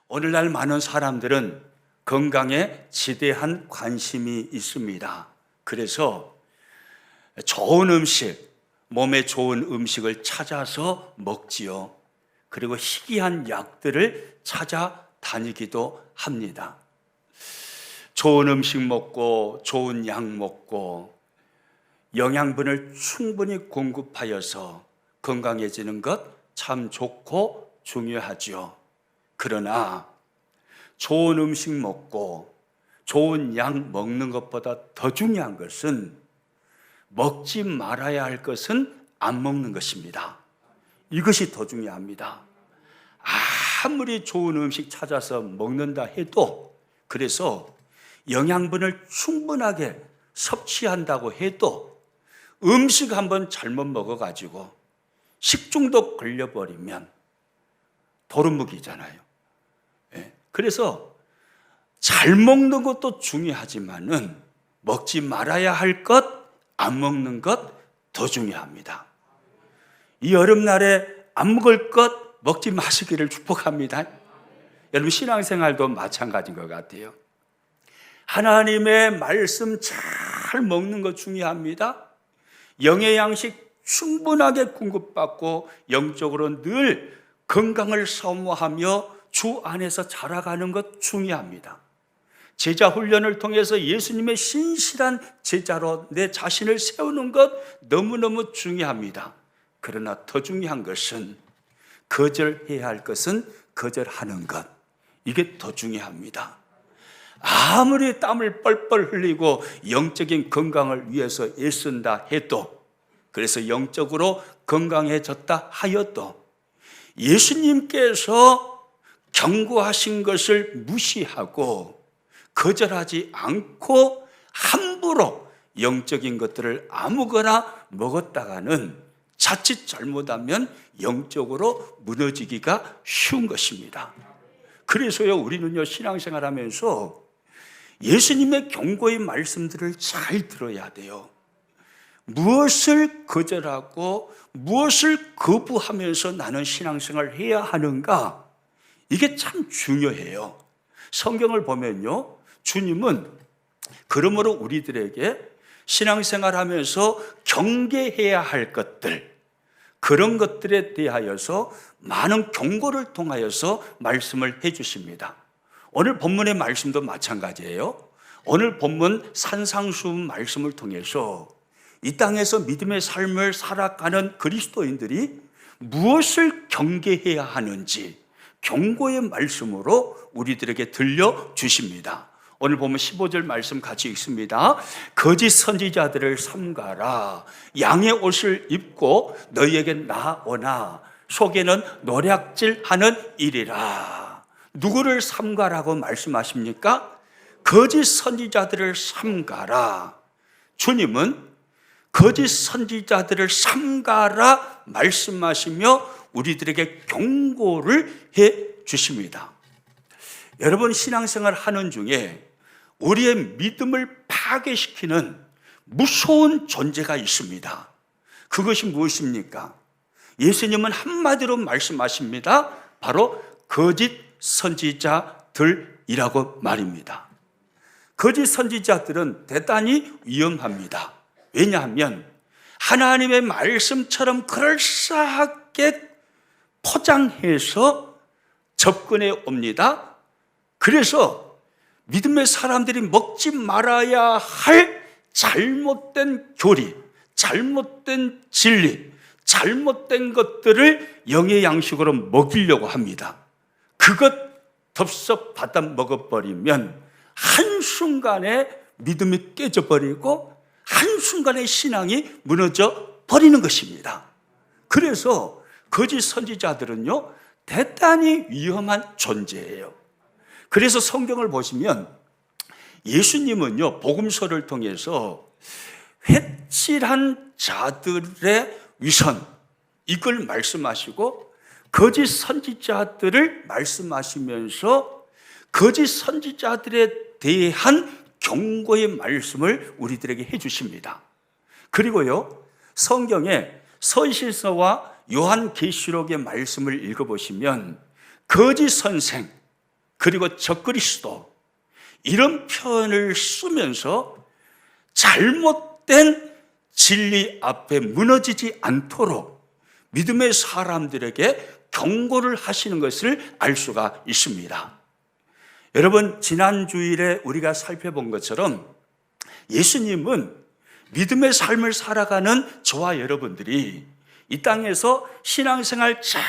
오늘날 많은 사람들은 건강에 지대한 관심이 있습니다. 그래서 좋은 음식, 몸에 좋은 음식을 찾아서 먹지요. 그리고 희귀한 약들을 찾아다니기도 합니다. 좋은 음식 먹고 좋은 약 먹고 영양분을 충분히 공급하여서 건강해지는 것 참 좋고 중요하죠. 그러나 좋은 음식 먹고 좋은 약 먹는 것보다 더 중요한 것은 먹지 말아야 할 것은 안 먹는 것입니다. 이것이 더 중요합니다. 아무리 좋은 음식 찾아서 먹는다 해도, 그래서 영양분을 충분하게 섭취한다고 해도 음식 한번 잘못 먹어가지고 식중독 걸려버리면 도루묵이잖아요. 그래서 잘 먹는 것도 중요하지만은 먹지 말아야 할 것, 안 먹는 것 더 중요합니다. 이 여름날에 안 먹을 것 먹지 마시기를 축복합니다. 여러분, 신앙생활도 마찬가지인 것 같아요. 하나님의 말씀 잘 먹는 것 중요합니다. 영의 양식 충분하게 공급받고 영적으로 늘 건강을 사모하며 주 안에서 자라가는 것 중요합니다. 제자 훈련을 통해서 예수님의 신실한 제자로 내 자신을 세우는 것 너무너무 중요합니다. 그러나 더 중요한 것은 거절해야 할 것은 거절하는 것, 이게 더 중요합니다. 아무리 땀을 뻘뻘 흘리고 영적인 건강을 위해서 애쓴다 해도, 그래서 영적으로 건강해졌다 하여도 예수님께서 경고하신 것을 무시하고 거절하지 않고 함부로 영적인 것들을 아무거나 먹었다가는 자칫 잘못하면 영적으로 무너지기가 쉬운 것입니다. 그래서요, 우리는요, 신앙생활 하면서 예수님의 경고의 말씀들을 잘 들어야 돼요. 무엇을 거절하고 무엇을 거부하면서 나는 신앙생활을 해야 하는가? 이게 참 중요해요. 성경을 보면요, 주님은 그러므로 우리들에게 신앙생활 하면서 경계해야 할 것들, 그런 것들에 대하여서 많은 경고를 통하여서 말씀을 해 주십니다. 오늘 본문의 말씀도 마찬가지예요. 오늘 본문 산상수훈 말씀을 통해서 이 땅에서 믿음의 삶을 살아가는 그리스도인들이 무엇을 경계해야 하는지 경고의 말씀으로 우리들에게 들려주십니다. 오늘 보면 15절 말씀 같이 읽습니다. 거짓 선지자들을 삼가라. 양의 옷을 입고 너희에게 나오나 속에는 노략질하는 일이라. 누구를 삼가라고 말씀하십니까? 거짓 선지자들을 삼가라. 주님은 거짓 선지자들을 삼가라 말씀하시며 우리들에게 경고를 해 주십니다. 여러분, 신앙생활 하는 중에 우리의 믿음을 파괴시키는 무서운 존재가 있습니다. 그것이 무엇입니까? 예수님은 한마디로 말씀하십니다. 바로 거짓 선지자들이라고 말입니다. 거짓 선지자들은 대단히 위험합니다. 왜냐하면 하나님의 말씀처럼 그럴싸하게 포장해서 접근해 옵니다. 그래서 믿음의 사람들이 먹지 말아야 할 잘못된 교리, 잘못된 진리, 잘못된 것들을 영의 양식으로 먹이려고 합니다. 그것 덥석 받아 먹어버리면 한순간에 믿음이 깨져버리고 한순간에 신앙이 무너져 버리는 것입니다. 그래서 거짓 선지자들은요, 대단히 위험한 존재예요. 그래서 성경을 보시면 예수님은요, 복음서를 통해서 회칠한 자들의 위선, 이걸 말씀하시고 거짓 선지자들을 말씀하시면서 거짓 선지자들에 대한 경고의 말씀을 우리들에게 해주십니다. 그리고요, 성경에 서신서와 요한계시록의 말씀을 읽어보시면 거짓 선생, 그리고 적그리스도 이런 표현을 쓰면서 잘못된 진리 앞에 무너지지 않도록 믿음의 사람들에게 경고를 하시는 것을 알 수가 있습니다. 여러분, 지난 주일에 우리가 살펴본 것처럼 예수님은 믿음의 삶을 살아가는 저와 여러분들이 이 땅에서 신앙생활 잘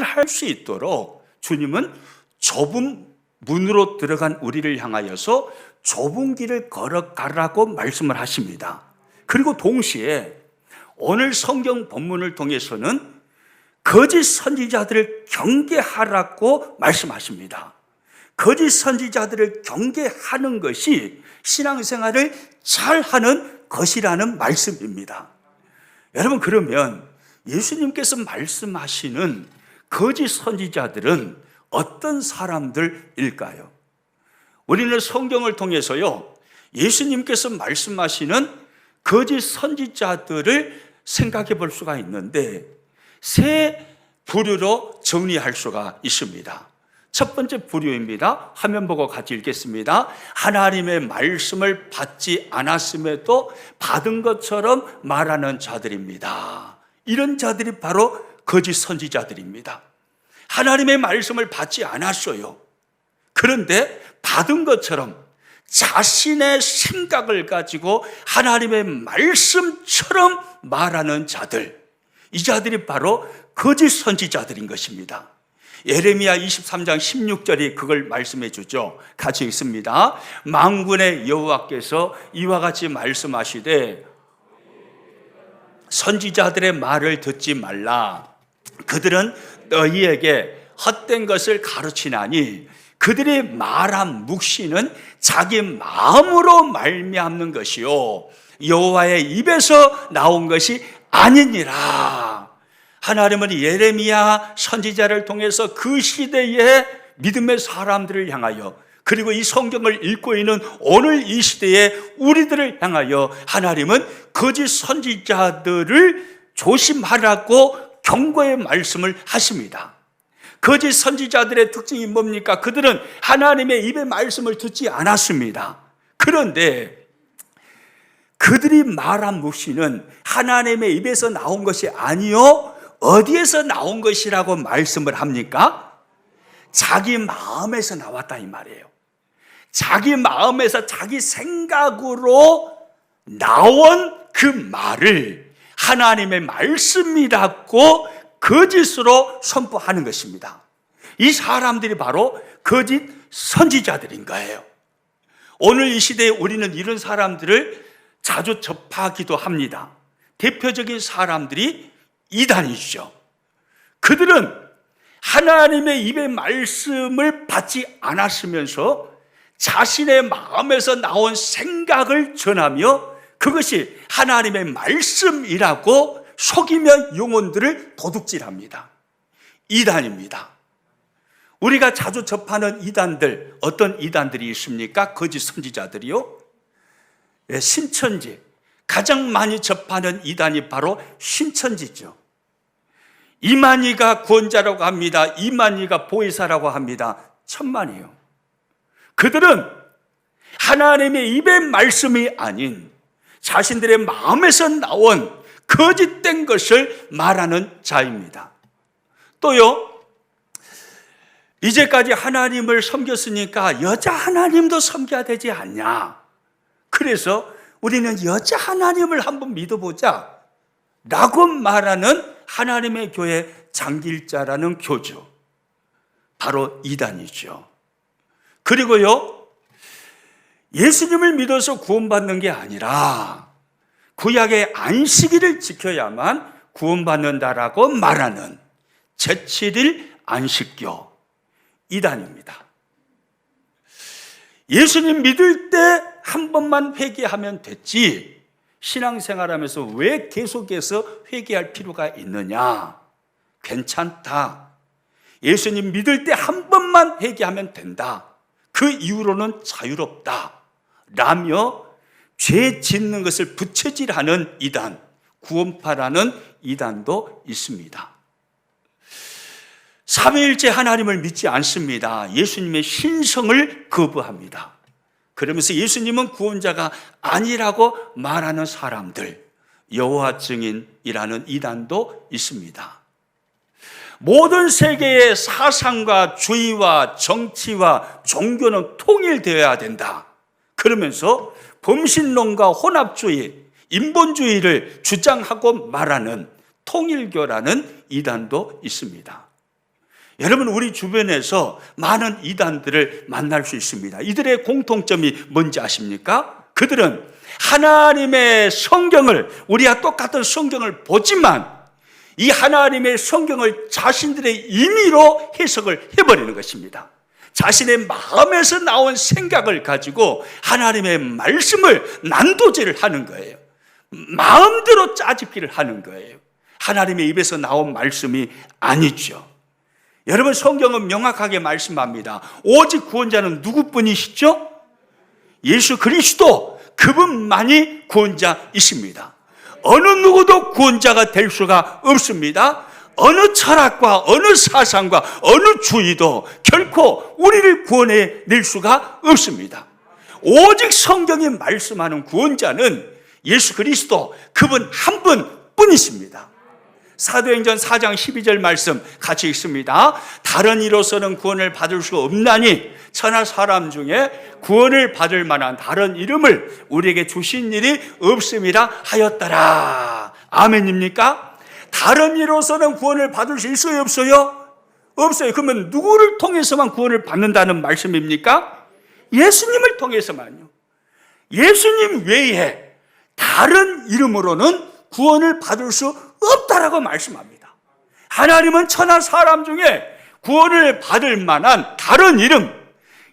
할 수 있도록 주님은 좁은 문으로 들어간 우리를 향하여서 좁은 길을 걸어가라고 말씀을 하십니다. 그리고 동시에 오늘 성경 본문을 통해서는 거짓 선지자들을 경계하라고 말씀하십니다. 거짓 선지자들을 경계하는 것이 신앙생활을 잘하는 것이라는 말씀입니다. 여러분, 그러면 예수님께서 말씀하시는 거짓 선지자들은 어떤 사람들일까요? 우리는 성경을 통해서요, 예수님께서 말씀하시는 거짓 선지자들을 생각해 볼 수가 있는데 세 부류로 정리할 수가 있습니다. 첫 번째 부류입니다. 화면 보고 같이 읽겠습니다. 하나님의 말씀을 받지 않았음에도 받은 것처럼 말하는 자들입니다. 이런 자들이 바로 거짓 선지자들입니다. 하나님의 말씀을 받지 않았어요. 그런데 받은 것처럼 자신의 생각을 가지고 하나님의 말씀처럼 말하는 자들, 이 자들이 바로 거짓 선지자들인 것입니다. 예레미야 23장 16절이 그걸 말씀해 주죠. 같이 읽습니다. 만군의 여호와께서 이와 같이 말씀하시되 선지자들의 말을 듣지 말라. 그들은 너희에게 헛된 것을 가르치나니 그들이 말한 묵시는 자기 마음으로 말미암는 것이요 여호와의 입에서 나온 것이 아니니라. 하나님은 예레미야 선지자를 통해서 그 시대의 믿음의 사람들을 향하여, 그리고 이 성경을 읽고 있는 오늘 이 시대의 우리들을 향하여 하나님은 거짓 선지자들을 조심하라고 경고의 말씀을 하십니다. 거짓 선지자들의 특징이 뭡니까? 그들은 하나님의 입의 말씀을 듣지 않았습니다. 그런데 그들이 말한 묵시는 하나님의 입에서 나온 것이 아니요 어디에서 나온 것이라고 말씀을 합니까? 자기 마음에서 나왔다 이 말이에요. 자기 마음에서 자기 생각으로 나온 그 말을 하나님의 말씀이라고 거짓으로 선포하는 것입니다. 이 사람들이 바로 거짓 선지자들인 거예요. 오늘 이 시대에 우리는 이런 사람들을 자주 접하기도 합니다. 대표적인 사람들이 이단이죠. 그들은 하나님의 입의 말씀을 받지 않았으면서 자신의 마음에서 나온 생각을 전하며 그것이 하나님의 말씀이라고 속이며 영혼들을 도둑질합니다. 이단입니다. 우리가 자주 접하는 이단들, 어떤 이단들이 있습니까? 거짓 선지자들이요. 신천지, 가장 많이 접하는 이단이 바로 신천지죠. 이만희가 구원자라고 합니다. 이만희가 보혜사라고 합니다. 천만이에요. 그들은 하나님의 입의 말씀이 아닌 자신들의 마음에서 나온 거짓된 것을 말하는 자입니다. 또요, 이제까지 하나님을 섬겼으니까 여자 하나님도 섬겨야 되지 않냐. 그래서 우리는 여자 하나님을 한번 믿어보자 라고 말하는 하나님의 교회 장길자라는 교주, 바로 이단이죠. 그리고요, 예수님을 믿어서 구원받는 게 아니라 구약의 안식일을 지켜야만 구원받는다라고 말하는 제7일 안식교, 이단입니다. 예수님 믿을 때 한 번만 회개하면 됐지 신앙생활하면서 왜 계속해서 회개할 필요가 있느냐? 괜찮다. 예수님 믿을 때 한 번만 회개하면 된다. 그 이후로는 자유롭다 라며 죄 짓는 것을 부채질하는 이단, 구원파라는 이단도 있습니다. 삼위일체 하나님을 믿지 않습니다. 예수님의 신성을 거부합니다. 그러면서 예수님은 구원자가 아니라고 말하는 사람들, 여호와 증인이라는 이단도 있습니다. 모든 세계의 사상과 주의와 정치와 종교는 통일되어야 된다. 그러면서 범신론과 혼합주의, 인본주의를 주장하고 말하는 통일교라는 이단도 있습니다. 여러분, 우리 주변에서 많은 이단들을 만날 수 있습니다. 이들의 공통점이 뭔지 아십니까? 그들은 하나님의 성경을, 우리와 똑같은 성경을 보지만 이 하나님의 성경을 자신들의 임의로 해석을 해버리는 것입니다. 자신의 마음에서 나온 생각을 가지고 하나님의 말씀을 난도질을 하는 거예요. 마음대로 짜집기를 하는 거예요. 하나님의 입에서 나온 말씀이 아니죠. 여러분, 성경은 명확하게 말씀합니다. 오직 구원자는 누구뿐이시죠? 예수 그리스도, 그분만이 구원자이십니다. 어느 누구도 구원자가 될 수가 없습니다. 어느 철학과 어느 사상과 어느 주의도 결코 우리를 구원해 낼 수가 없습니다. 오직 성경이 말씀하는 구원자는 예수 그리스도, 그분 한 분뿐이십니다. 사도행전 4장 12절 말씀 같이 읽습니다. 다른 이로서는 구원을 받을 수 없나니 천하 사람 중에 구원을 받을 만한 다른 이름을 우리에게 주신 일이 없음이라 하였더라. 아멘입니까? 다른 이로서는 구원을 받을 수 있어요, 없어요? 없어요. 그러면 누구를 통해서만 구원을 받는다는 말씀입니까? 예수님을 통해서만요. 예수님 외에 다른 이름으로는 구원을 받을 수 없다라고 말씀합니다. 하나님은 천하 사람 중에 구원을 받을 만한 다른 이름,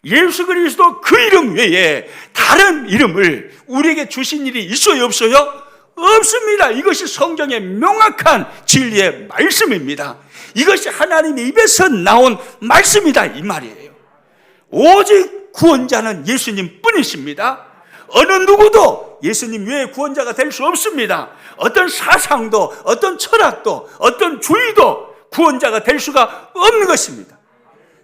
예수 그리스도 그 이름 외에 다른 이름을 우리에게 주신 일이 있어요, 없어요? 없습니다. 이것이 성경의 명확한 진리의 말씀입니다. 이것이 하나님의 입에서 나온 말씀이다, 이 말이에요. 오직 구원자는 예수님 뿐이십니다. 어느 누구도 예수님 외에 구원자가 될 수 없습니다. 어떤 사상도, 어떤 철학도, 어떤 주의도 구원자가 될 수가 없는 것입니다.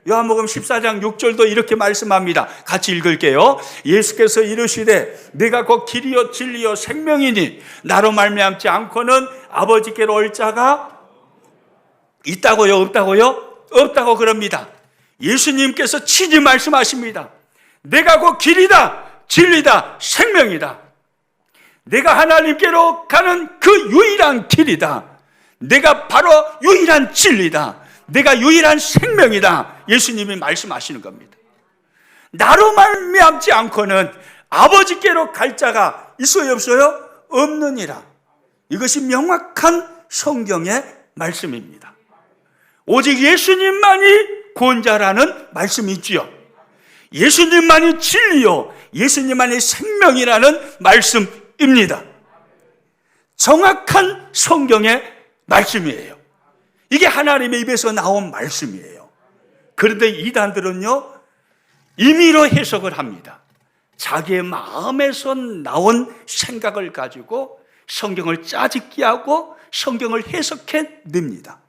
요한복음 14장 6절도 이렇게 말씀합니다. 같이 읽을게요. 예수께서 이르시되 내가 곧 길이요 진리요 생명이니 나로 말미암지 않고는 아버지께로 올 자가 있다고요, 없다고요? 없다고 그럽니다. 예수님께서 친히 말씀하십니다. 내가 곧 길이다, 진리다, 생명이다. 내가 하나님께로 가는 그 유일한 길이다. 내가 바로 유일한 진리다. 내가 유일한 생명이다. 예수님이 말씀하시는 겁니다. 나로 말미암지 않고는 아버지께로 갈 자가 있어요, 없어요? 없느니라. 이것이 명확한 성경의 말씀입니다. 오직 예수님만이 구원자라는 말씀이 있지요. 예수님만이 진리요, 예수님만이 생명이라는 말씀입니다. 정확한 성경의 말씀이에요. 이게 하나님의 입에서 나온 말씀이에요. 그런데 이단들은요, 임의로 해석을 합니다. 자기의 마음에서 나온 생각을 가지고 성경을 짜집기 하고 성경을 해석해 냅니다.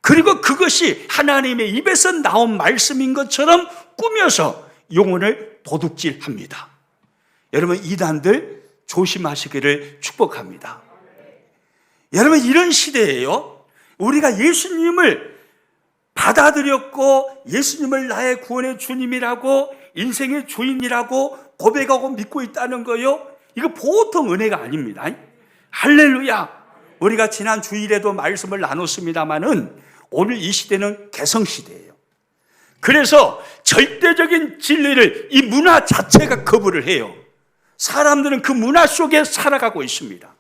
그리고 그것이 하나님의 입에서 나온 말씀인 것처럼 꾸며서 영혼을 도둑질합니다. 여러분, 이단들 조심하시기를 축복합니다. 여러분, 이런 시대에요, 우리가 예수님을 받아들였고 예수님을 나의 구원의 주님이라고 인생의 주인이라고 고백하고 믿고 있다는 거요, 이거 보통 은혜가 아닙니다. 할렐루야. 우리가 지난 주일에도 말씀을 나눴습니다마는 오늘 이 시대는 개성시대예요. 그래서 절대적인 진리를 이 문화 자체가 거부를 해요. 사람들은 그 문화 속에 살아가고 있습니다.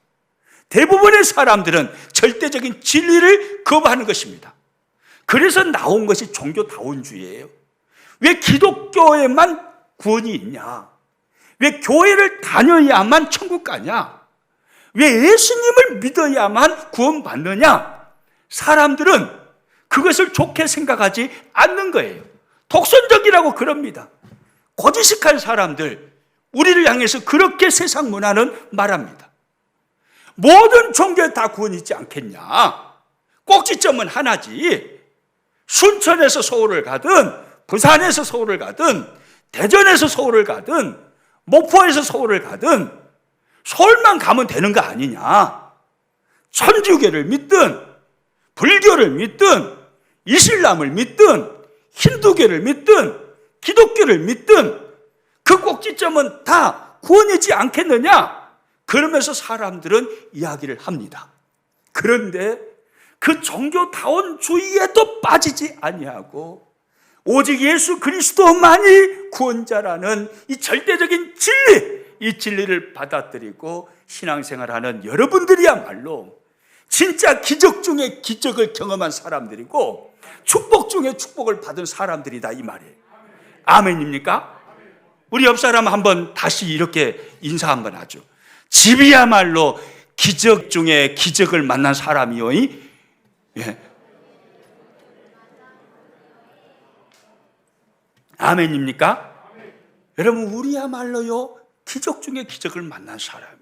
대부분의 사람들은 절대적인 진리를 거부하는 것입니다. 그래서 나온 것이 종교다원주의예요. 왜 기독교에만 구원이 있냐? 왜 교회를 다녀야만 천국 가냐? 왜 예수님을 믿어야만 구원받느냐? 사람들은 그것을 좋게 생각하지 않는 거예요. 독선적이라고 그럽니다. 고지식한 사람들, 우리를 향해서 그렇게 세상 문화는 말합니다. 모든 종교에 다 구원이 있지 않겠냐? 꼭지점은 하나지. 순천에서 서울을 가든 부산에서 서울을 가든 대전에서 서울을 가든 목포에서 서울을 가든 서울만 가면 되는 거 아니냐. 천주교를 믿든 불교를 믿든 이슬람을 믿든 힌두교를 믿든 기독교를 믿든 그 꼭지점은 다 구원이지 않겠느냐. 그러면서 사람들은 이야기를 합니다. 그런데 그 종교다원주의에도 빠지지 아니하고 오직 예수 그리스도만이 구원자라는 이 절대적인 진리, 이 진리를 받아들이고 신앙생활하는 여러분들이야말로 진짜 기적 중에 기적을 경험한 사람들이고 축복 중에 축복을 받은 사람들이다, 이 말이에요. 아멘입니까? 우리 옆 사람 한번 다시 이렇게 인사 한번 하죠. 집이야말로 기적 중에 기적을 만난 사람이요. 예. 아멘입니까? 여러분, 우리야말로요 기적 중에 기적을 만난 사람이에요.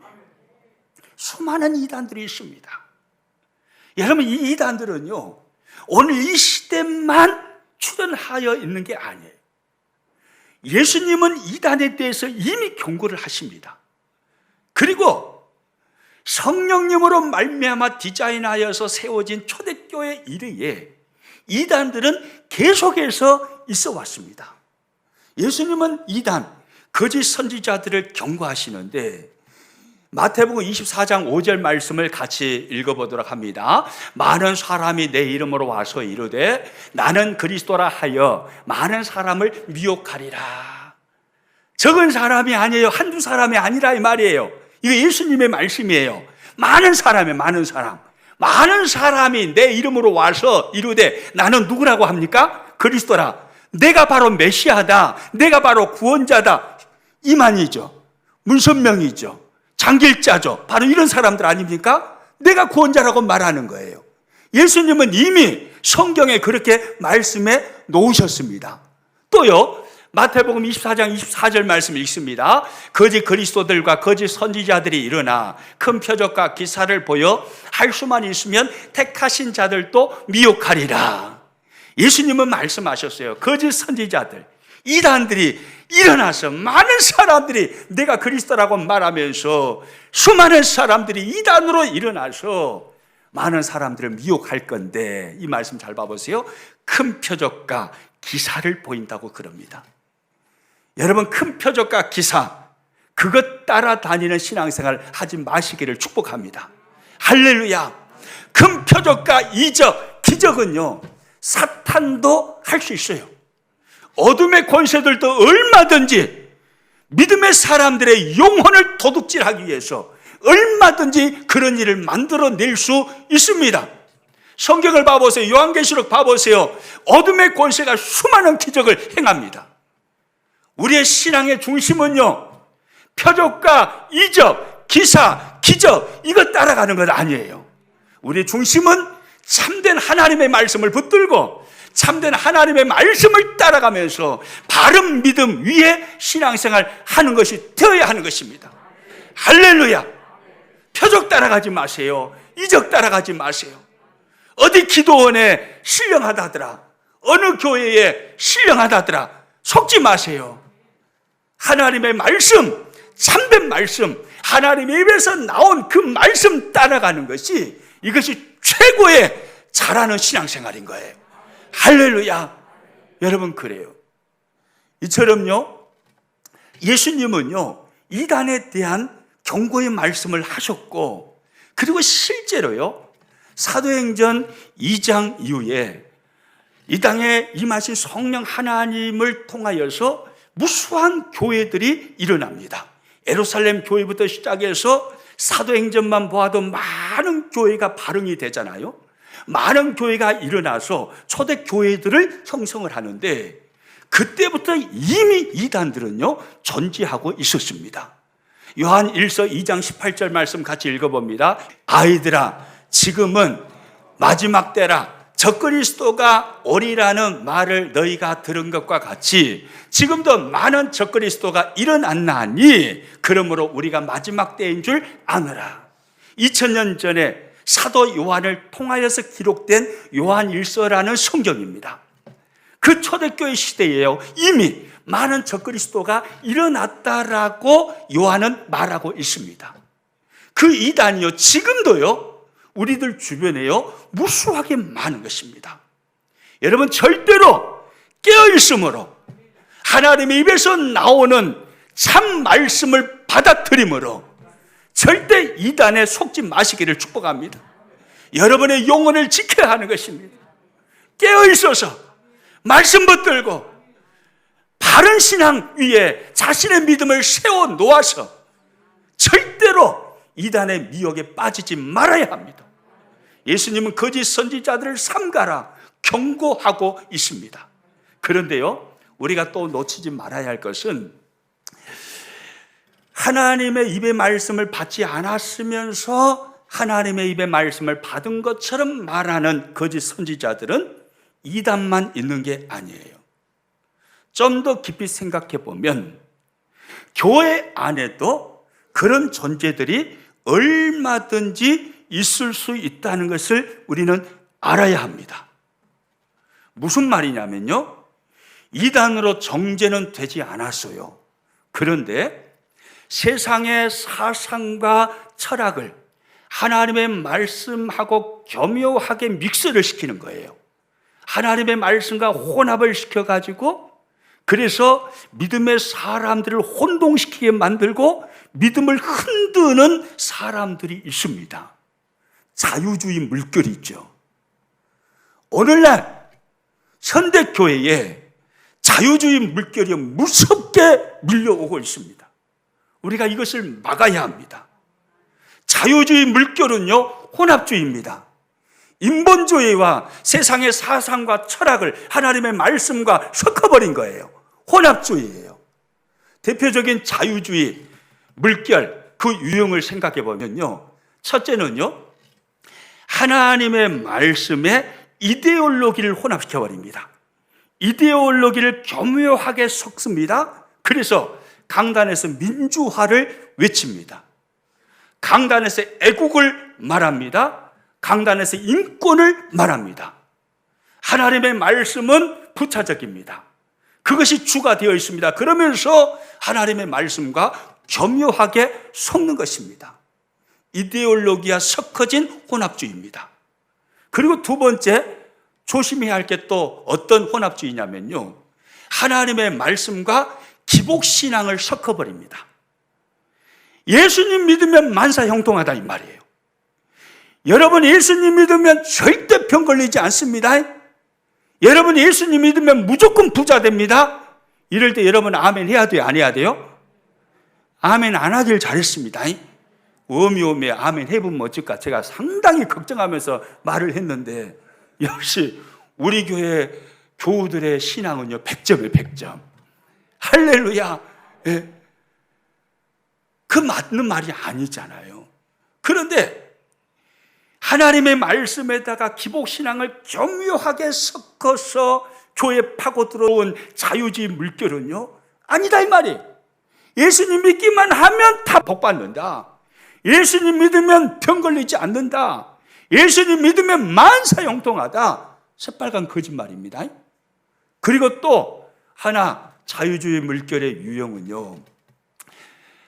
수많은 이단들이 있습니다. 여러분, 이 이단들은요 오늘 이 시대만 출현하여 있는 게 아니에요. 예수님은 이단에 대해서 이미 경고를 하십니다. 그리고 성령님으로 말미암아 디자인하여서 세워진 초대교회 이르에 이단들은 계속해서 있어 왔습니다. 예수님은 이단, 거짓 선지자들을 경고하시는데 마태복음 24장 5절 말씀을 같이 읽어보도록 합니다. 많은 사람이 내 이름으로 와서 이르되 나는 그리스도라 하여 많은 사람을 미혹하리라. 적은 사람이 아니에요. 한두 사람이 아니라 이 말이에요. 이거 예수님의 말씀이에요. 많은 사람이에요. 많은 사람이 내 이름으로 와서 이르되 나는 누구라고 합니까? 그리스도라. 내가 바로 메시아다. 내가 바로 구원자다. 이만이죠. 문선명이죠. 장길자죠. 바로 이런 사람들 아닙니까? 내가 구원자라고 말하는 거예요. 예수님은 이미 성경에 그렇게 말씀해 놓으셨습니다. 또요, 마태복음 24장 24절 말씀 읽습니다. 거짓 그리스도들과 거짓 선지자들이 일어나 큰 표적과 기사를 보여 할 수만 있으면 택하신 자들도 미혹하리라. 예수님은 말씀하셨어요. 거짓 선지자들, 이단들이 일어나서 많은 사람들이 내가 그리스도라고 말하면서 수많은 사람들이 이단으로 일어나서 많은 사람들을 미혹할 건데, 이 말씀 잘 봐보세요. 큰 표적과 기사를 보인다고 그럽니다. 여러분, 큰 표적과 기사, 그것 따라다니는 신앙생활 하지 마시기를 축복합니다. 할렐루야. 큰 표적과 이적, 기적은요 사탄도 할 수 있어요. 어둠의 권세들도 얼마든지 믿음의 사람들의 영혼을 도둑질하기 위해서 얼마든지 그런 일을 만들어낼 수 있습니다. 성경을 봐보세요. 요한계시록 봐보세요. 어둠의 권세가 수많은 기적을 행합니다. 우리의 신앙의 중심은요 표적과 이적, 기사, 기적, 이거 따라가는 것 아니에요. 우리의 중심은 참된 하나님의 말씀을 붙들고 참된 하나님의 말씀을 따라가면서 바른 믿음 위에 신앙생활 하는 것이 되어야 하는 것입니다. 할렐루야. 표적 따라가지 마세요. 이적 따라가지 마세요. 어디 기도원에 신령하다더라, 어느 교회에 신령하다더라 속지 마세요. 하나님의 말씀, 참된 말씀, 하나님의 입에서 나온 그 말씀 따라가는 것이, 이것이 최고의 잘하는 신앙생활인 거예요. 할렐루야. 여러분, 그래요. 이처럼요 예수님은요 이단에 대한 경고의 말씀을 하셨고, 그리고 실제로요 사도행전 2장 이후에 이 땅에 임하신 성령 하나님을 통하여서 무수한 교회들이 일어납니다. 예루살렘 교회부터 시작해서 사도행전만 보아도 많은 교회가 발흥이 되잖아요. 많은 교회가 일어나서 초대 교회들을 형성을 하는데, 그때부터 이미 이단들은요 존재하고 있었습니다. 요한 1서 2장 18절 말씀 같이 읽어봅니다. 아이들아, 지금은 마지막 때라. 적그리스도가 오리라는 말을 너희가 들은 것과 같이 지금도 많은 적그리스도가 일어났나니 그러므로 우리가 마지막 때인 줄 아느라. 2000년 전에 사도 요한을 통하여서 기록된 요한일서라는 성경입니다. 그 초대교회 시대에요, 이미 많은 적그리스도가 일어났다라고 요한은 말하고 있습니다. 그 이단이요, 지금도요, 우리들 주변에요, 무수하게 많은 것입니다. 여러분, 절대로 깨어있으므로 하나님의 입에서 나오는 참 말씀을 받아들임으로 절대 이단에 속지 마시기를 축복합니다. 여러분의 영혼을 지켜야 하는 것입니다. 깨어있어서 말씀 붙들고 바른 신앙 위에 자신의 믿음을 세워 놓아서 절대로 이단의 미혹에 빠지지 말아야 합니다. 예수님은 거짓 선지자들을 삼가라 경고하고 있습니다. 그런데요, 우리가 또 놓치지 말아야 할 것은 하나님의 입의 말씀을 받지 않았으면서 하나님의 입의 말씀을 받은 것처럼 말하는 거짓 선지자들은 이단만 있는 게 아니에요. 좀 더 깊이 생각해 보면 교회 안에도 그런 존재들이 얼마든지 있을 수 있다는 것을 우리는 알아야 합니다. 무슨 말이냐면요, 이단으로 정죄는 되지 않았어요. 그런데 세상의 사상과 철학을 하나님의 말씀하고 교묘하게 믹스를 시키는 거예요. 하나님의 말씀과 혼합을 시켜가지고 그래서 믿음의 사람들을 혼동시키게 만들고 믿음을 흔드는 사람들이 있습니다. 자유주의 물결이 있죠. 오늘날 현대교회에 자유주의 물결이 무섭게 밀려오고 있습니다. 우리가 이것을 막아야 합니다. 자유주의 물결은요, 혼합주의입니다. 인본주의와 세상의 사상과 철학을 하나님의 말씀과 섞어버린 거예요. 혼합주의예요. 대표적인 자유주의 물결, 그 유형을 생각해 보면요, 첫째는요, 하나님의 말씀에 이데올로기를 혼합시켜버립니다. 이데올로기를 교묘하게 섞습니다. 그래서 강단에서 민주화를 외칩니다. 강단에서 애국을 말합니다. 강단에서 인권을 말합니다. 하나님의 말씀은 부차적입니다. 그것이 주가 되어 있습니다. 그러면서 하나님의 말씀과 교묘하게 섞는 것입니다. 이데올로기와 섞어진 혼합주의입니다. 그리고 두 번째, 조심해야 할 게 또 어떤 혼합주의냐면요, 하나님의 말씀과 기복신앙을 섞어버립니다. 예수님 믿으면 만사형통하다 이 말이에요. 여러분, 예수님 믿으면 절대 병 걸리지 않습니다. 여러분, 예수님 믿으면 무조건 부자 됩니다. 이럴 때 여러분 아멘 해야 돼요, 안 해야 돼요? 아멘 안 하길 잘했습니다. 오미오미 아멘 해보면 어쩔까 제가 상당히 걱정하면서 말을 했는데, 역시 우리 교회 교우들의 신앙은요 100점이에요. 100점. 할렐루야. 예. 그 맞는 말이 아니잖아요. 그런데 하나님의 말씀에다가 기복신앙을 교묘하게 섞어서 교회에 파고 들어온 자유주의 물결은요, 아니다 이 말이에요. 예수님 믿기만 하면 다 복받는다. 예수님 믿으면 병 걸리지 않는다. 예수님 믿으면 만사형통하다. 새빨간 거짓말입니다. 그리고 또 하나, 자유주의 물결의 유형은요,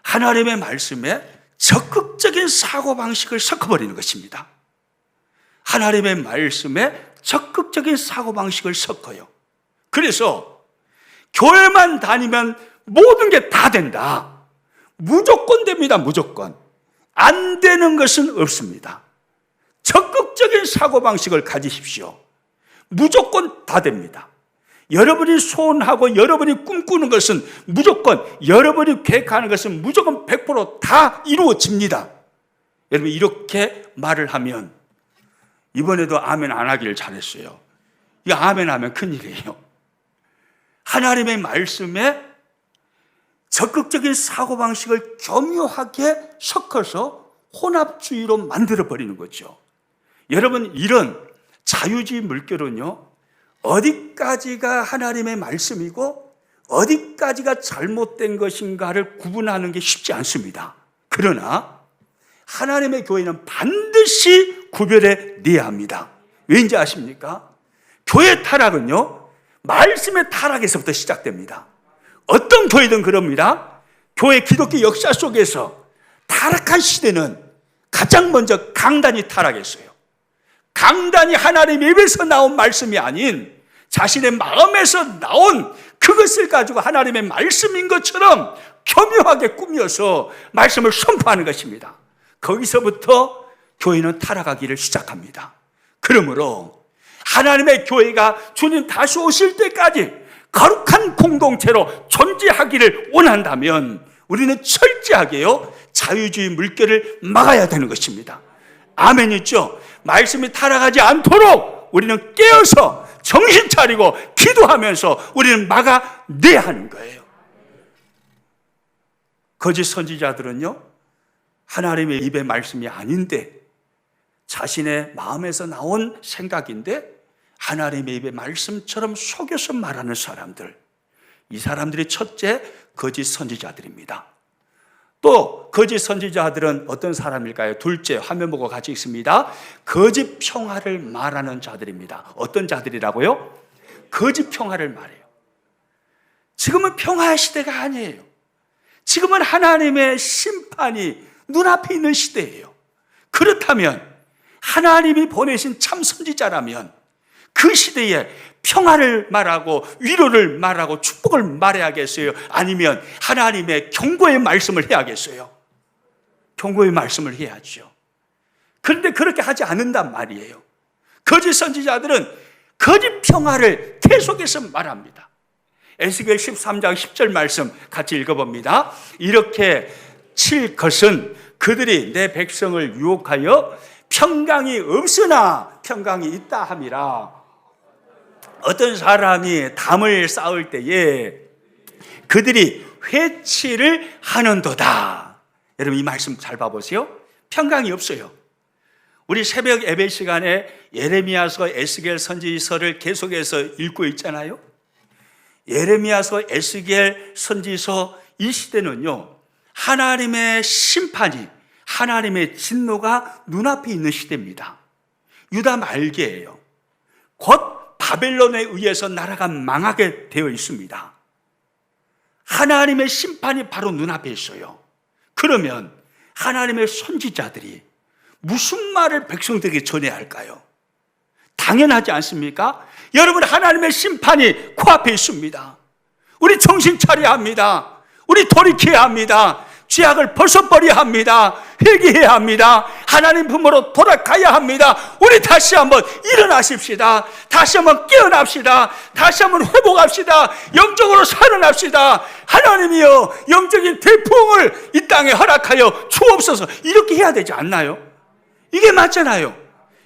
하나님의 말씀에 적극적인 사고방식을 섞어버리는 것입니다. 하나님의 말씀에 적극적인 사고방식을 섞어요. 그래서 교회만 다니면 모든 게 다 된다. 무조건 됩니다. 무조건. 안 되는 것은 없습니다. 적극적인 사고방식을 가지십시오. 무조건 다 됩니다. 여러분이 소원하고 여러분이 꿈꾸는 것은 무조건, 여러분이 계획하는 것은 무조건 100% 이루어집니다. 여러분, 이렇게 말을 하면 이번에도 아멘 안 하기를 잘했어요. 이거 아멘 하면 큰일이에요. 하나님의 말씀에 적극적인 사고방식을 교묘하게 섞어서 혼합주의로 만들어버리는 거죠. 여러분, 이런 자유주의 물결은요, 어디까지가 하나님의 말씀이고 어디까지가 잘못된 것인가를 구분하는 게 쉽지 않습니다. 그러나 하나님의 교회는 반드시 구별해 내야 합니다. 왠지 아십니까? 교회 타락은요, 말씀의 타락에서부터 시작됩니다. 어떤 교회든 그럽니다. 교회 기독교 역사 속에서 타락한 시대는 가장 먼저 강단이 타락했어요. 강단이 하나님의 입에서 나온 말씀이 아닌 자신의 마음에서 나온 그것을 가지고 하나님의 말씀인 것처럼 교묘하게 꾸며서 말씀을 선포하는 것입니다. 거기서부터 교회는 타락하기를 시작합니다. 그러므로 하나님의 교회가 주님 다시 오실 때까지 거룩한 공동체로 존재하기를 원한다면 우리는 철저하게요, 자유주의 물결을 막아야 되는 것입니다. 아멘이죠? 말씀이 타락하지 않도록 우리는 깨어서 정신 차리고 기도하면서 우리는 막아내야 하는 거예요. 거짓 선지자들은요, 하나님의 입의 말씀이 아닌데 자신의 마음에서 나온 생각인데 하나님의 입의 말씀처럼 속여서 말하는 사람들, 이 사람들이 첫째 거짓 선지자들입니다. 또 거짓 선지자들은 어떤 사람일까요? 둘째, 화면 보고 같이 읽습니다. 거짓 평화를 말하는 자들입니다. 어떤 자들이라고요? 거짓 평화를 말해요. 지금은 평화의 시대가 아니에요. 지금은 하나님의 심판이 눈앞에 있는 시대예요. 그렇다면 하나님이 보내신 참 선지자라면 그 시대에 평화를 말하고 위로를 말하고 축복을 말해야겠어요? 아니면 하나님의 경고의 말씀을 해야겠어요? 경고의 말씀을 해야죠. 그런데 그렇게 하지 않는단 말이에요. 거짓 선지자들은 거짓 평화를 계속해서 말합니다. 에스겔 13장 10절 말씀 같이 읽어봅니다. 이렇게 칠 것은 그들이 내 백성을 유혹하여 평강이 없으나 평강이 있다 함이라. 어떤 사람이 담을 쌓을 때에 그들이 회치를 하는도다. 여러분 이 말씀 잘 봐보세요. 평강이 없어요. 우리 새벽 예배 시간에 예레미야서, 에스겔 선지서를 계속해서 읽고 있잖아요. 예레미야서, 에스겔 선지서 이 시대는요, 하나님의 심판이, 하나님의 진노가 눈앞에 있는 시대입니다. 유다 말기예요. 곧 바벨론에 의해서 나라가 망하게 되어 있습니다. 하나님의 심판이 바로 눈앞에 있어요. 그러면 하나님의 선지자들이 무슨 말을 백성들에게 전해야 할까요? 당연하지 않습니까? 여러분, 하나님의 심판이 코앞에 있습니다. 우리 정신 차려야 합니다. 우리 돌이켜야 합니다. 죄악을 벗어버려야 합니다. 회개해야 합니다. 하나님 품으로 돌아가야 합니다. 우리 다시 한번 일어나십시다. 다시 한번 깨어납시다. 다시 한번 회복합시다. 영적으로 살아납시다. 하나님이여, 영적인 태풍을 이 땅에 허락하여 주옵소서. 이렇게 해야 되지 않나요? 이게 맞잖아요.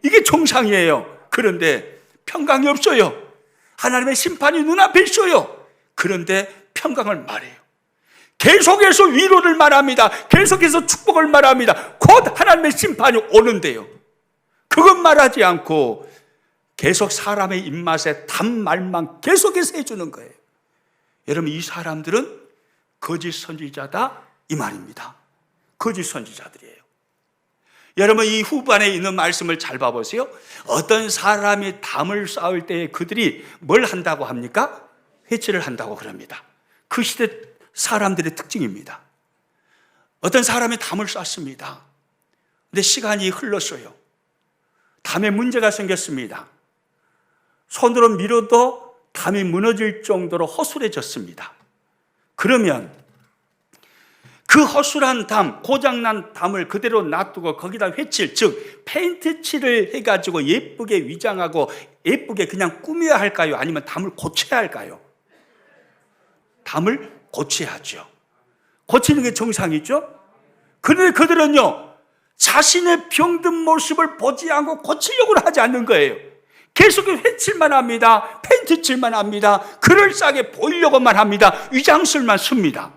이게 정상이에요. 그런데 평강이 없어요. 하나님의 심판이 눈앞에 있어요. 그런데 평강을 말해요. 계속해서 위로를 말합니다. 계속해서 축복을 말합니다. 곧 하나님의 심판이 오는데요, 그것 말하지 않고 계속 사람의 입맛에 단 말만 계속해서 해주는 거예요. 여러분, 이 사람들은 거짓 선지자다 이 말입니다. 거짓 선지자들이에요. 여러분, 이 후반에 있는 말씀을 잘 봐보세요. 어떤 사람이 담을 쌓을 때 그들이 뭘 한다고 합니까? 회치를 한다고 그럽니다. 그 시대 사람들의 특징입니다. 어떤 사람이 담을 쌓습니다. 근데 시간이 흘렀어요. 담에 문제가 생겼습니다. 손으로 밀어도 담이 무너질 정도로 허술해졌습니다. 그러면 그 허술한 담, 고장난 담을 그대로 놔두고 거기다 회칠, 즉 페인트 칠을 해가지고 예쁘게 위장하고 예쁘게 그냥 꾸며야 할까요? 아니면 담을 고쳐야 할까요? 담을 고쳐야죠. 고치는 게 정상이죠. 그런데 그들은요, 자신의 병든 모습을 보지 않고 고치려고 하지 않는 거예요. 계속 회칠만 합니다. 페인트 칠만 합니다. 그럴싸하게 보이려고만 합니다. 위장술만 씁니다.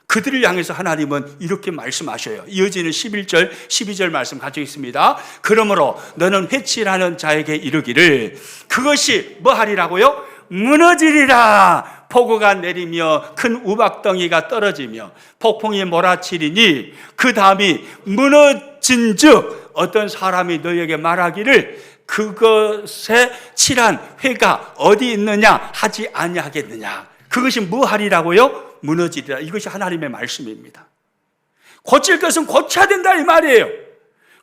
그들을 향해서 하나님은 이렇게 말씀하셔요. 이어지는 11절, 12절 말씀 가지고 있습니다. 그러므로 너는 회칠하는 자에게 이르기를 그것이 뭐 하리라고요? 무너지리라. 폭우가 내리며 큰 우박덩이가 떨어지며 폭풍이 몰아치리니 그 다음이 무너진 즉 어떤 사람이 너희에게 말하기를 그것에 칠한 회가 어디 있느냐 하지 아니하겠느냐. 그것이 무하리라고요? 무너지리라. 이것이 하나님의 말씀입니다. 고칠 것은 고쳐야 된다 이 말이에요.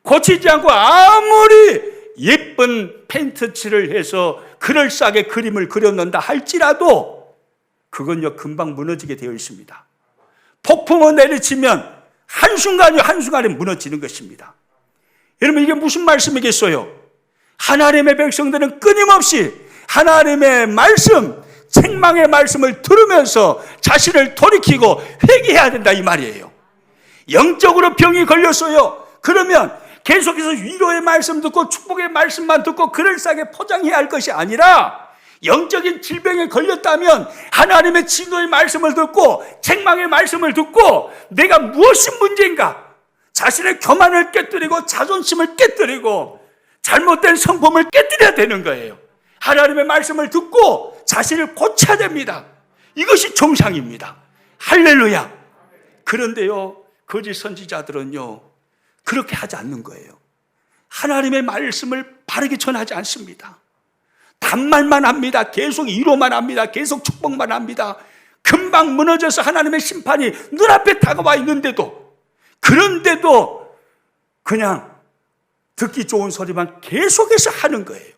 고치지 않고 아무리 예쁜 페인트칠을 해서 그럴싸하게 그림을 그려놓는다 할지라도 그건요 금방 무너지게 되어 있습니다. 폭풍을 내리치면 한순간에 무너지는 것입니다. 여러분 이게 무슨 말씀이겠어요? 하나님의 백성들은 끊임없이 하나님의 말씀, 책망의 말씀을 들으면서 자신을 돌이키고 회개해야 된다 이 말이에요. 영적으로 병이 걸렸어요. 그러면 계속해서 위로의 말씀 듣고 축복의 말씀만 듣고 그럴싸하게 포장해야 할 것이 아니라 영적인 질병에 걸렸다면 하나님의 진노의 말씀을 듣고 책망의 말씀을 듣고 내가 무엇이 문제인가? 자신의 교만을 깨뜨리고 자존심을 깨뜨리고 잘못된 성품을 깨뜨려야 되는 거예요. 하나님의 말씀을 듣고 자신을 고쳐야 됩니다. 이것이 정상입니다. 할렐루야. 그런데요 거짓 선지자들은요 그렇게 하지 않는 거예요. 하나님의 말씀을 바르게 전하지 않습니다. 단말만 합니다. 계속 위로만 합니다. 계속 축복만 합니다. 금방 무너져서 하나님의 심판이 눈앞에 다가와 있는데도 그런데도 그냥 듣기 좋은 소리만 계속해서 하는 거예요.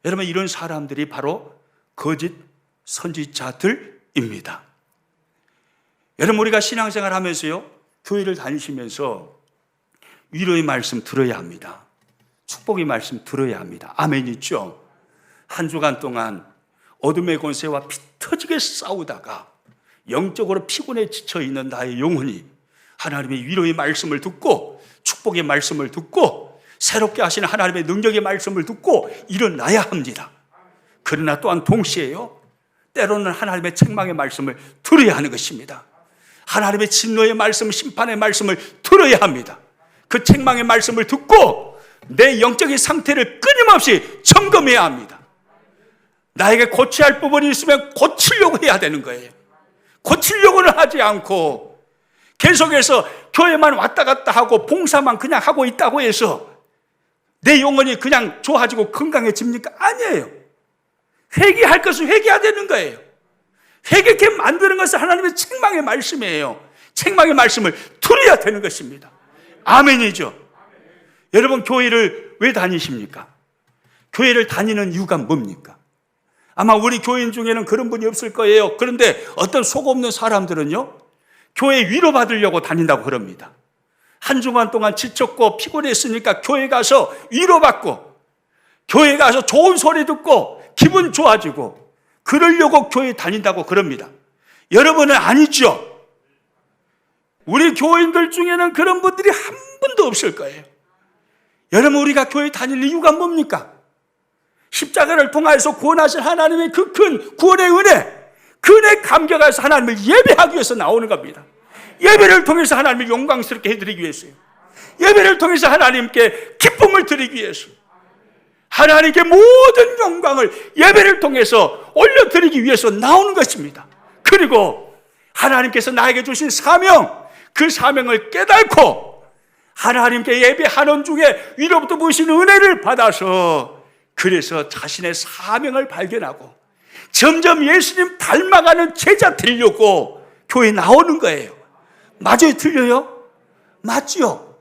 여러분 이런 사람들이 바로 거짓 선지자들입니다. 여러분 우리가 신앙생활 하면서요 교회를 다니시면서 위로의 말씀 들어야 합니다. 축복의 말씀 들어야 합니다. 아멘 있죠? 한 주간 동안 어둠의 권세와 피 터지게 싸우다가 영적으로 피곤해 지쳐있는 나의 영혼이 하나님의 위로의 말씀을 듣고 축복의 말씀을 듣고 새롭게 하시는 하나님의 능력의 말씀을 듣고 일어나야 합니다. 그러나 또한 동시에요 때로는 하나님의 책망의 말씀을 들어야 하는 것입니다. 하나님의 진노의 말씀, 심판의 말씀을 들어야 합니다. 그 책망의 말씀을 듣고 내 영적인 상태를 끊임없이 점검해야 합니다. 나에게 고쳐야 할 부분이 있으면 고치려고 해야 되는 거예요. 고치려고는 하지 않고 계속해서 교회만 왔다 갔다 하고 봉사만 그냥 하고 있다고 해서 내 영혼이 그냥 좋아지고 건강해집니까? 아니에요. 회개할 것은 회개해야 되는 거예요. 회개케 만드는 것은 하나님의 책망의 말씀이에요. 책망의 말씀을 들어야 되는 것입니다. 아멘이죠. 여러분 교회를 왜 다니십니까? 교회를 다니는 이유가 뭡니까? 아마 우리 교인 중에는 그런 분이 없을 거예요. 그런데 어떤 속 없는 사람들은요 교회 위로받으려고 다닌다고 그럽니다. 한 주간 동안 지쳤고 피곤했으니까 교회 가서 위로받고 교회 가서 좋은 소리 듣고 기분 좋아지고 그러려고 교회 다닌다고 그럽니다. 여러분은 아니죠. 우리 교인들 중에는 그런 분들이 한 분도 없을 거예요. 여러분 우리가 교회 다닐 이유가 뭡니까? 십자가를 통해서 구원하신 하나님의 그 큰 구원의 은혜, 그 은혜 감격해서 하나님을 예배하기 위해서 나오는 겁니다. 예배를 통해서 하나님을 영광스럽게 해드리기 위해서요. 예배를 통해서 하나님께 기쁨을 드리기 위해서 하나님께 모든 영광을 예배를 통해서 올려드리기 위해서 나오는 것입니다. 그리고 하나님께서 나에게 주신 사명, 그 사명을 깨닫고 하나님께 예배하는 중에 위로부터 부으신 은혜를 받아서 그래서 자신의 사명을 발견하고 점점 예수님 닮아가는 제자 되려고 교회 나오는 거예요. 맞아요? 틀려요? 맞죠?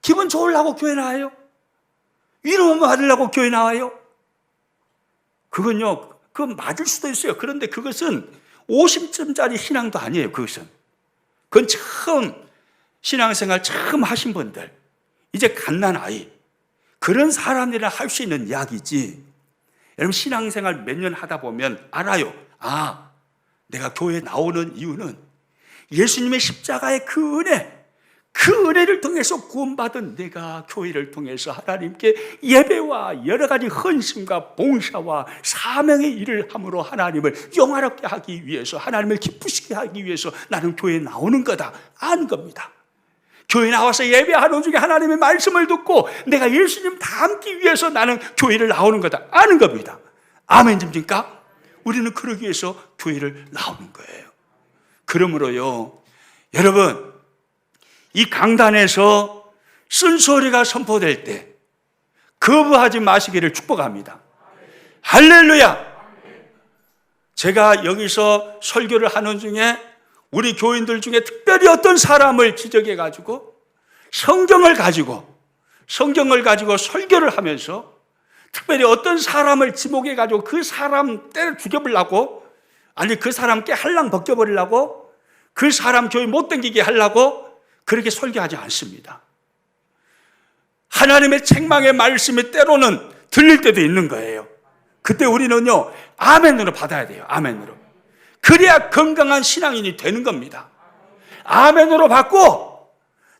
기분 좋으려고 교회 나와요? 위로만 받으려고 교회 나와요? 그건요, 그건 맞을 수도 있어요. 그런데 그것은 50점짜리 신앙도 아니에요. 그건 처음 신앙생활 처음 하신 분들, 이제 갓난아이 그런 사람들이랑 할 수 있는 이야기지. 여러분 신앙생활 몇 년 하다 보면 알아요. 아, 내가 교회에 나오는 이유는 예수님의 십자가의 그 은혜, 그 은혜를 통해서 구원받은 내가 교회를 통해서 하나님께 예배와 여러 가지 헌신과 봉사와 사명의 일을 함으로 하나님을 영화롭게 하기 위해서, 하나님을 기쁘시게 하기 위해서 나는 교회에 나오는 거다 아는 겁니다. 교회 나와서 예배하는 중에 하나님의 말씀을 듣고 내가 예수님 닮기 위해서 나는 교회를 나오는 거다 아는 겁니다. 아멘입니까? 우리는 그러기 위해서 교회를 나오는 거예요. 그러므로요, 여러분, 이 강단에서 쓴소리가 선포될 때 거부하지 마시기를 축복합니다. 할렐루야! 제가 여기서 설교를 하는 중에 우리 교인들 중에 특별히 어떤 사람을 지적해 가지고 성경을 가지고 설교를 하면서 특별히 어떤 사람을 지목해 가지고 그 사람 때려 죽여버리려고, 아니 그 사람 깨할랑 벗겨버리려고, 그 사람 교회 못 다니게 하려고 그렇게 설교하지 않습니다. 하나님의 책망의 말씀이 때로는 들릴 때도 있는 거예요. 그때 우리는요, 아멘으로 받아야 돼요. 아멘으로. 그래야 건강한 신앙인이 되는 겁니다. 아멘으로 받고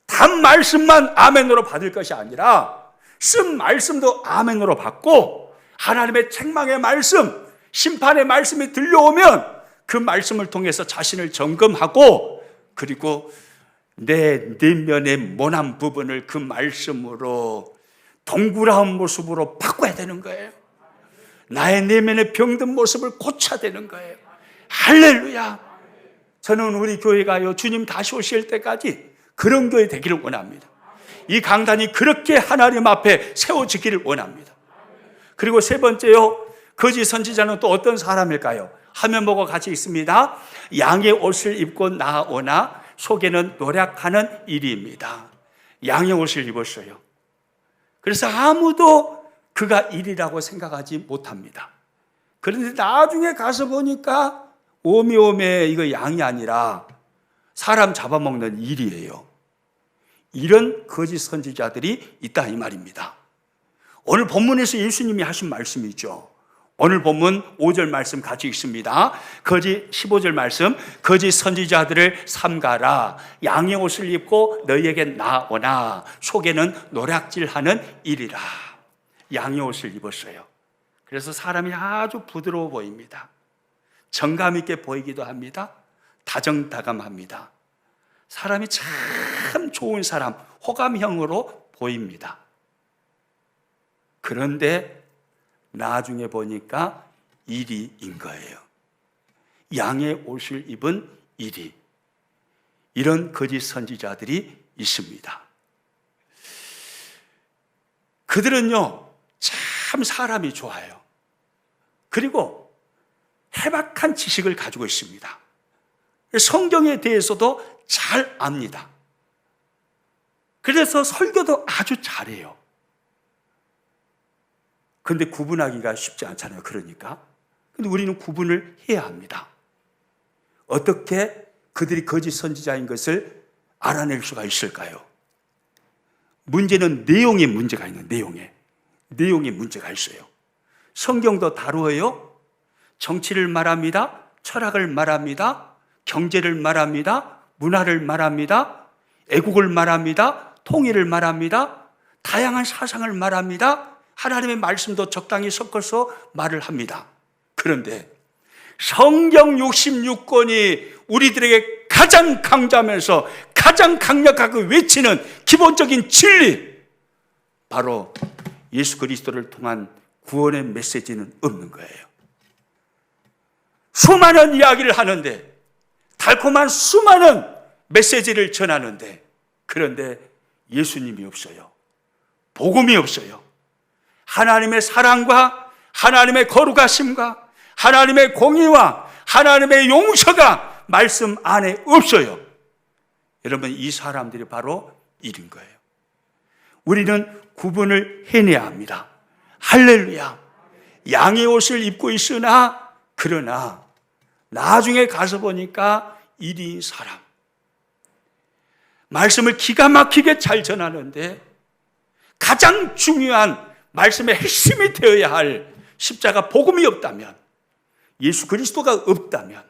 단 말씀만 아멘으로 받을 것이 아니라 쓴 말씀도 아멘으로 받고 하나님의 책망의 말씀, 심판의 말씀이 들려오면 그 말씀을 통해서 자신을 점검하고, 그리고 내 내면의 모난 부분을 그 말씀으로 동그라운 모습으로 바꿔야 되는 거예요. 나의 내면의 병든 모습을 고쳐야 되는 거예요. 할렐루야! 저는 우리 교회가요, 주님 다시 오실 때까지 그런 교회 되기를 원합니다. 이 강단이 그렇게 하나님 앞에 세워지기를 원합니다. 그리고 세 번째요, 거짓 선지자는 또 어떤 사람일까요? 화면 보고 같이 있습니다. 양의 옷을 입고 나오나 속에는 노력하는 일입니다. 양의 옷을 입었어요. 그래서 아무도 그가 일이라고 생각하지 못합니다. 그런데 나중에 가서 보니까 오메오메 이거 양이 아니라 사람 잡아먹는 일이에요. 이런 거짓 선지자들이 있다 이 말입니다. 오늘 본문에서 예수님이 하신 말씀이죠. 오늘 본문 5절 말씀 같이 읽습니다. 15절 말씀, 거짓 선지자들을 삼가라. 양의 옷을 입고 너희에게 나오나 속에는 노략질하는 일이라. 양의 옷을 입었어요. 그래서 사람이 아주 부드러워 보입니다. 정감 있게 보이기도 합니다. 다정다감합니다. 사람이 참 좋은 사람, 호감형으로 보입니다. 그런데 나중에 보니까 이리인 거예요. 양의 옷을 입은 이리. 이런 거짓 선지자들이 있습니다. 그들은요, 참 사람이 좋아요. 그리고 해박한 지식을 가지고 있습니다. 성경에 대해서도 잘 압니다. 그래서 설교도 아주 잘해요. 그런데 구분하기가 쉽지 않잖아요. 그러니까. 근데 우리는 구분을 해야 합니다. 어떻게 그들이 거짓 선지자인 것을 알아낼 수가 있을까요? 문제는 내용에 문제가 있는 내용에 문제가 있어요. 성경도 다루어요. 정치를 말합니다. 철학을 말합니다. 경제를 말합니다. 문화를 말합니다. 애국을 말합니다. 통일을 말합니다. 다양한 사상을 말합니다. 하나님의 말씀도 적당히 섞어서 말을 합니다. 그런데 성경 66권이 우리들에게 가장 강조하면서 가장 강력하게 외치는 기본적인 진리, 바로 예수 그리스도를 통한 구원의 메시지는 없는 거예요. 수많은 이야기를 하는데, 달콤한 수많은 메시지를 전하는데, 그런데 예수님이 없어요. 복음이 없어요. 하나님의 사랑과 하나님의 거룩하심과 하나님의 공의와 하나님의 용서가 말씀 안에 없어요. 여러분, 이 사람들이 바로 일인 거예요. 우리는 구분을 해내야 합니다. 할렐루야. 양의 옷을 입고 있으나, 그러나 나중에 가서 보니까 일인 사람, 말씀을 기가 막히게 잘 전하는데 가장 중요한 말씀의 핵심이 되어야 할 십자가 복음이 없다면, 예수 그리스도가 없다면,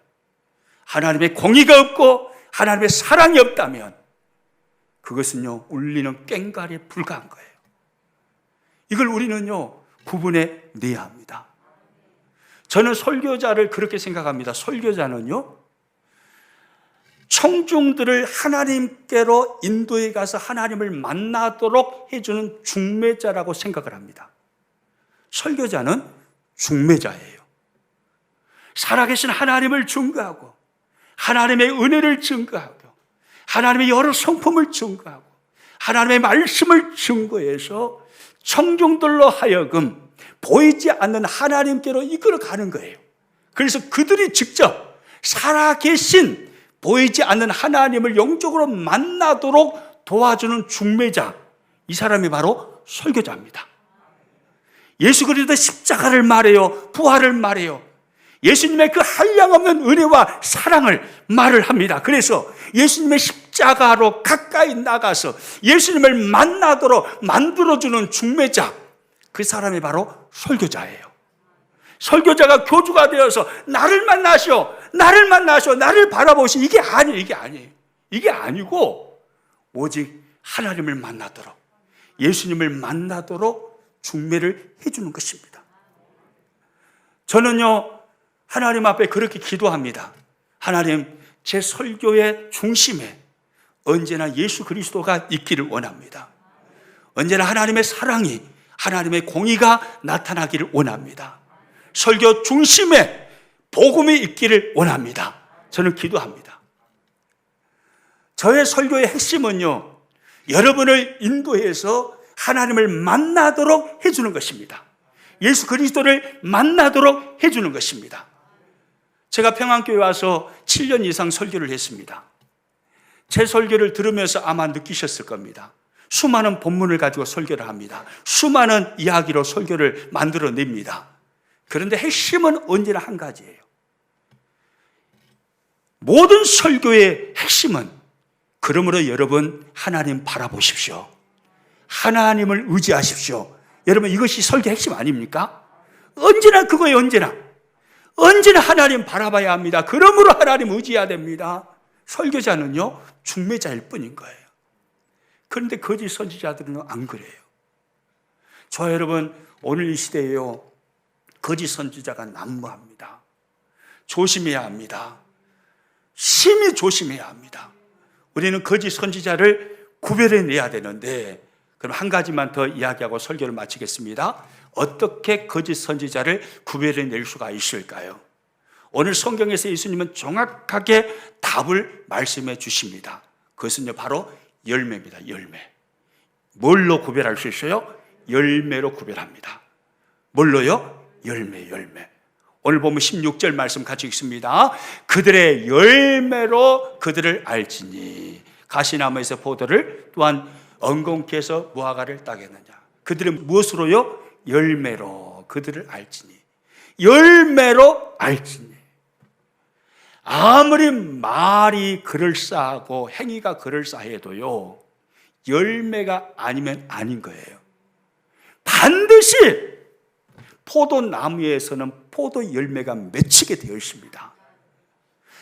하나님의 공의가 없고 하나님의 사랑이 없다면 그것은요, 울리는 꽹과리에 불과한 거예요. 이걸 우리는요, 구분해 내야 합니다. 저는 설교자를 그렇게 생각합니다. 설교자는요, 청중들을 하나님께로 인도해 가서 하나님을 만나도록 해주는 중매자라고 생각을 합니다. 설교자는 중매자예요. 살아계신 하나님을 증거하고 하나님의 은혜를 증거하고 하나님의 여러 성품을 증거하고 하나님의 말씀을 증거해서 청중들로 하여금 보이지 않는 하나님께로 이끌어가는 거예요. 그래서 그들이 직접 살아계신 보이지 않는 하나님을 영적으로 만나도록 도와주는 중매자, 이 사람이 바로 설교자입니다. 예수 그리스도 십자가를 말해요. 부활을 말해요. 예수님의 그 한량없는 은혜와 사랑을 말을 합니다. 그래서 예수님의 십자가로 가까이 나가서 예수님을 만나도록 만들어주는 중매자, 그 사람이 바로 설교자예요. 설교자가 교주가 되어서 나를 만나시오, 나를 만나시오, 나를 바라보시오, 이게 아니에요. 이게 아니고 오직 하나님을 만나도록, 예수님을 만나도록 중매를 해주는 것입니다. 저는요, 하나님 앞에 그렇게 기도합니다. 하나님, 제 설교의 중심에 언제나 예수 그리스도가 있기를 원합니다. 언제나 하나님의 사랑이, 하나님의 공의가 나타나기를 원합니다. 설교 중심에 복음이 있기를 원합니다. 저는 기도합니다. 저의 설교의 핵심은요, 여러분을 인도해서 하나님을 만나도록 해주는 것입니다. 예수 그리스도를 만나도록 해주는 것입니다. 제가 평안교회 와서 7년 이상 설교를 했습니다. 제 설교를 들으면서 아마 느끼셨을 겁니다. 수많은 본문을 가지고 설교를 합니다. 수많은 이야기로 설교를 만들어냅니다. 그런데 핵심은 언제나 한 가지예요. 모든 설교의 핵심은, 그러므로 여러분 하나님 바라보십시오. 하나님을 의지하십시오. 여러분, 이것이 설교의 핵심 아닙니까? 언제나 그거예요. 언제나 하나님 바라봐야 합니다. 그러므로 하나님 의지해야 됩니다. 설교자는요, 중매자일 뿐인 거예요. 그런데 거짓 선지자들은 안 그래요. 저 여러분, 오늘 이 시대에요, 거짓 선지자가 난무합니다. 조심해야 합니다. 심히 조심해야 합니다. 우리는 거짓 선지자를 구별해내야 되는데, 그럼 한 가지만 더 이야기하고 설교를 마치겠습니다. 어떻게 거짓 선지자를 구별해낼 수가 있을까요? 오늘 성경에서 예수님은 정확하게 답을 말씀해 주십니다. 그것은요, 바로 열매입니다. 열매. 뭘로 구별할 수 있어요? 열매로 구별합니다. 뭘로요? 열매. 오늘 보면 16절 말씀 같이 읽습니다. 그들의 열매로 그들을 알지니 가시나무에서 포도를, 또한 엉겅퀴에서 무화과를 따겠느냐. 그들은 무엇으로요? 열매로 그들을 알지니. 열매로 알지니. 아무리 말이 그럴싸하고 행위가 그럴싸해도요, 열매가 아니면 아닌 거예요. 반드시 포도나무에서는 포도 열매가 맺히게 되어 있습니다.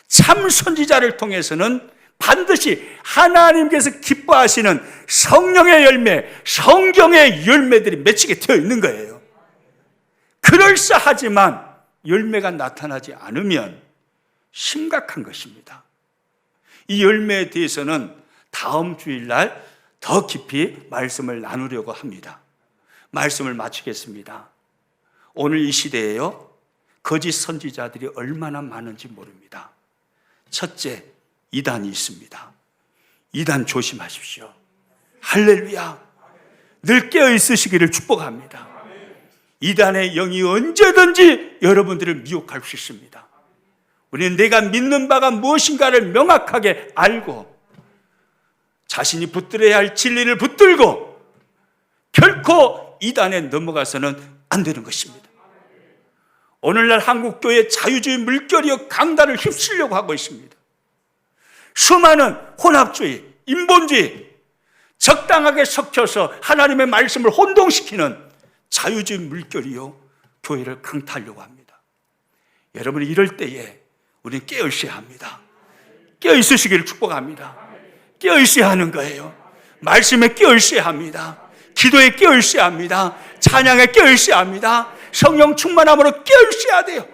참 선지자를 통해서는 반드시 하나님께서 기뻐하시는 성령의 열매, 성경의 열매들이 맺히게 되어 있는 거예요. 그럴싸하지만 열매가 나타나지 않으면 심각한 것입니다. 이 열매에 대해서는 다음 주일날 더 깊이 말씀을 나누려고 합니다. 말씀을 마치겠습니다. 오늘 이 시대에요, 거짓 선지자들이 얼마나 많은지 모릅니다. 첫째, 이단이 있습니다. 이단 조심하십시오. 할렐루야. 늘 깨어 있으시기를 축복합니다. 이단의 영이 언제든지 여러분들을 미혹할 수 있습니다. 우리는 내가 믿는 바가 무엇인가를 명확하게 알고 자신이 붙들어야 할 진리를 붙들고 결코 이단에 넘어가서는 안 되는 것입니다. 오늘날 한국교회 자유주의 물결이여 강단을 휩쓰려고 하고 있습니다. 수많은 혼합주의, 인본주의, 적당하게 섞여서 하나님의 말씀을 혼동시키는 자유주의 물결이요, 교회를 강타하려고 합니다. 여러분이 이럴 때에 우리는 깨어있어야 합니다. 깨어있으시기를 축복합니다. 깨어있어야 하는 거예요. 말씀에 깨어있어야 합니다. 기도에 깨어있어야 합니다. 찬양에 깨어있어야 합니다. 성령 충만함으로 깨어있어야 돼요.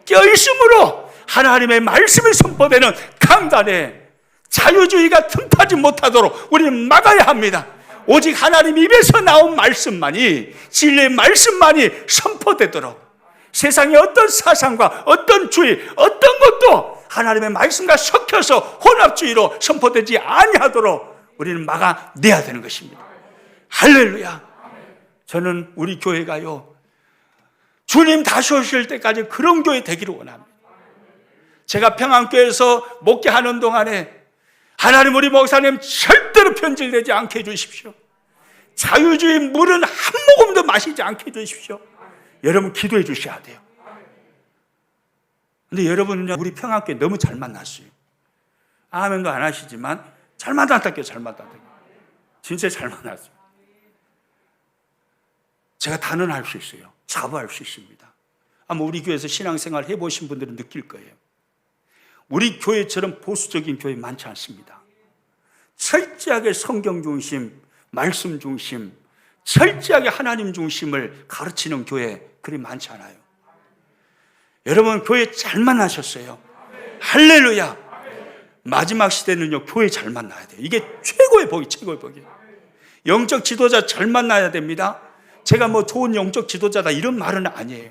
깨어있음으로 하나님의 말씀이 선포되는 강단에 자유주의가 틈타지 못하도록 우리는 막아야 합니다. 오직 하나님 입에서 나온 말씀만이, 진리의 말씀만이 선포되도록, 세상의 어떤 사상과 어떤 주의, 어떤 것도 하나님의 말씀과 섞여서 혼합주의로 선포되지 아니하도록 우리는 막아내야 되는 것입니다. 할렐루야. 저는 우리 교회가요, 주님 다시 오실 때까지 그런 교회 되기를 원합니다. 제가 평안교회에서 목회하는 동안에 하나님, 우리 목사님 절대로 변질되지 않게 해주십시오. 자유주의 물은 한 모금도 마시지 않게 해주십시오. 여러분 기도해 주셔야 돼요. 근데 여러분은요, 우리 평안교회 너무 잘 만났어요. 아멘도 안 하시지만 잘 만났다고요. 잘 만났다고요. 진짜 잘 만났어요. 제가 단언할 수 있어요. 자부할 수 있습니다. 아마 우리 교회에서 신앙생활 해보신 분들은 느낄 거예요. 우리 교회처럼 보수적인 교회 많지 않습니다. 철저하게 성경 중심, 말씀 중심, 철저하게 하나님 중심을 가르치는 교회 그리 많지 않아요. 여러분 교회 잘 만나셨어요. 할렐루야. 마지막 시대는요, 교회 잘 만나야 돼요. 이게 최고의 복이, 최고의 복이에요. 영적 지도자 잘 만나야 됩니다. 제가 뭐 좋은 영적 지도자다 이런 말은 아니에요.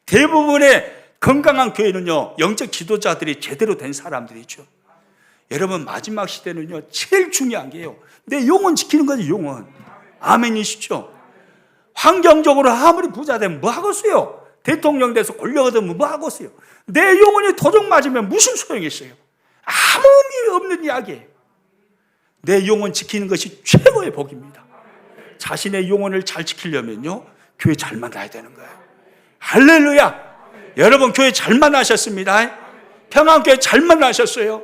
대부분의 건강한 교회는요, 영적 지도자들이 제대로 된 사람들이죠. 여러분 마지막 시대는요, 제일 중요한 게요, 내 영혼 지키는 거지. 영혼. 아멘이시죠? 환경적으로 아무리 부자 되면 뭐 하겠어요? 대통령 돼서 권력 얻으면 뭐 하겠어요? 내 영혼이 도둑 맞으면 무슨 소용이 있어요? 아무 의미 없는 이야기예요. 내 영혼 지키는 것이 최고의 복입니다. 자신의 영혼을 잘 지키려면요, 교회 잘 만나야 되는 거예요. 할렐루야. 여러분 교회 잘 만나셨습니다. 평안교회 잘 만나셨어요.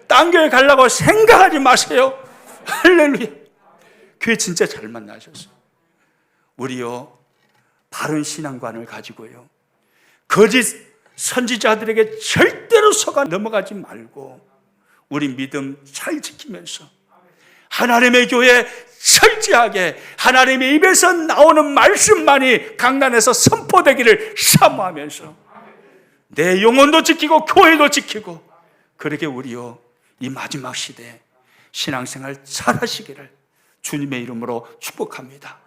딴 교회 가려고 생각하지 마세요. 할렐루야. 교회 진짜 잘 만나셨어요. 우리요, 바른 신앙관을 가지고요, 거짓 선지자들에게 절대로 속아 넘어가지 말고 우리 믿음 잘 지키면서 하나님의 교회 철저하게 하나님의 입에서 나오는 말씀만이 강단에서 선포되기를 사모하면서 내 영혼도 지키고 교회도 지키고, 그렇게 우리요 이 마지막 시대에 신앙생활 잘 하시기를 주님의 이름으로 축복합니다.